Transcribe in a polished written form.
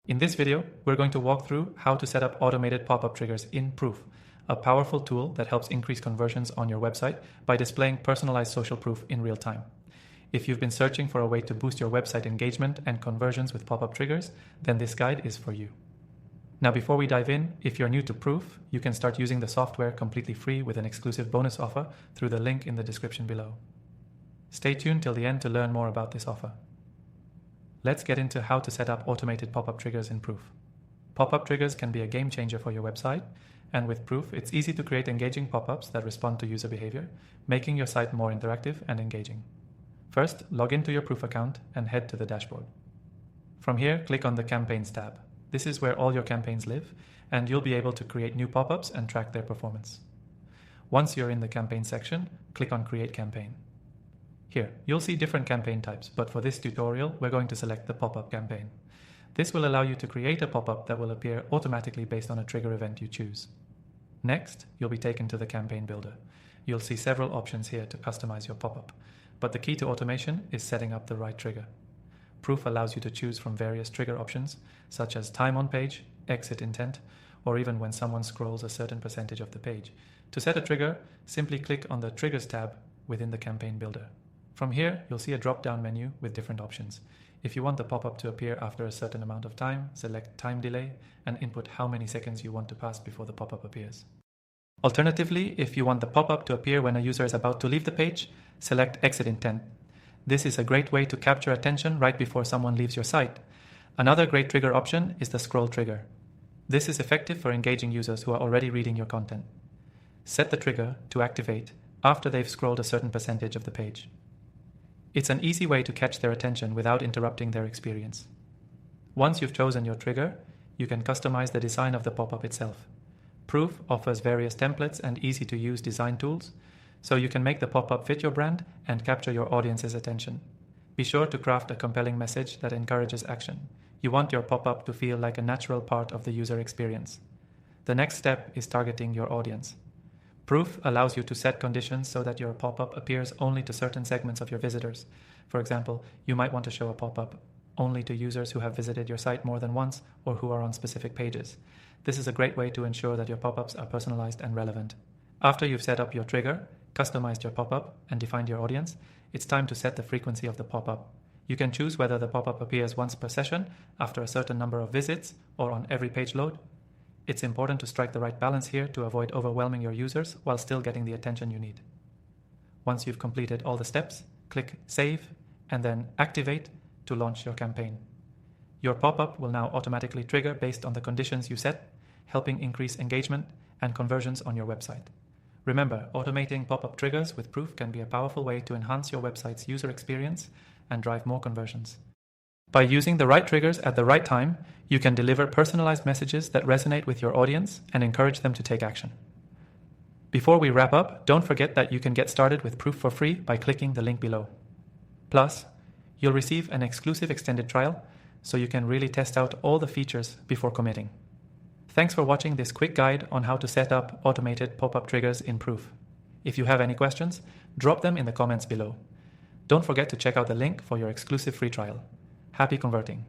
In this video, we're going to walk through how to set up automated pop-up triggers in Proof, a powerful tool that helps increase conversions on your website by displaying personalized social proof in real time. If you've been searching for a way to boost your website engagement and conversions with pop-up triggers, then this guide is for you. Now, before we dive in, if you're new to Proof, you can start using the software completely free with an exclusive bonus offer through the link in the description below. Stay tuned till the end to learn more about this offer. Let's get into how to set up automated pop-up triggers in Proof. Pop-up triggers can be a game changer for your website, and with Proof, it's easy to create engaging pop-ups that respond to user behavior, making your site more interactive and engaging. First, log into your Proof account and head to the dashboard. From here, click on the Campaigns tab. This is where all your campaigns live, and you'll be able to create new pop-ups and track their performance. Once you're in the campaign section, click on Create Campaign. Here, you'll see different campaign types, but for this tutorial, we're going to select the pop-up campaign. This will allow you to create a pop-up that will appear automatically based on a trigger event you choose. Next, you'll be taken to the campaign builder. You'll see several options here to customize your pop-up, but the key to automation is setting up the right trigger. Proof allows you to choose from various trigger options, such as time on page, exit intent, or even when someone scrolls a certain percentage of the page. To set a trigger, simply click on the Triggers tab within the campaign builder. From here, you'll see a drop-down menu with different options. If you want the pop-up to appear after a certain amount of time, select Time Delay and input how many seconds you want to pass before the pop-up appears. Alternatively, if you want the pop-up to appear when a user is about to leave the page, select Exit Intent. This is a great way to capture attention right before someone leaves your site. Another great trigger option is the Scroll trigger. This is effective for engaging users who are already reading your content. Set the trigger to activate after they've scrolled a certain percentage of the page. It's an easy way to catch their attention without interrupting their experience. Once you've chosen your trigger, you can customize the design of the pop-up itself. Proof offers various templates and easy-to-use design tools, so you can make the pop-up fit your brand and capture your audience's attention. Be sure to craft a compelling message that encourages action. You want your pop-up to feel like a natural part of the user experience. The next step is targeting your audience. Proof allows you to set conditions so that your pop-up appears only to certain segments of your visitors. For example, you might want to show a pop-up only to users who have visited your site more than once or who are on specific pages. This is a great way to ensure that your pop-ups are personalized and relevant. After you've set up your trigger, customized your pop-up, and defined your audience, it's time to set the frequency of the pop-up. You can choose whether the pop-up appears once per session, after a certain number of visits, or on every page load. It's important to strike the right balance here to avoid overwhelming your users while still getting the attention you need. Once you've completed all the steps, click Save and then Activate to launch your campaign. Your pop-up will now automatically trigger based on the conditions you set, helping increase engagement and conversions on your website. Remember, automating pop-up triggers with Proof can be a powerful way to enhance your website's user experience and drive more conversions. By using the right triggers at the right time, you can deliver personalized messages that resonate with your audience and encourage them to take action. Before we wrap up, don't forget that you can get started with Proof for free by clicking the link below. Plus, you'll receive an exclusive extended trial, so you can really test out all the features before committing. Thanks for watching this quick guide on how to set up automated pop-up triggers in Proof. If you have any questions, drop them in the comments below. Don't forget to check out the link for your exclusive free trial. Happy converting!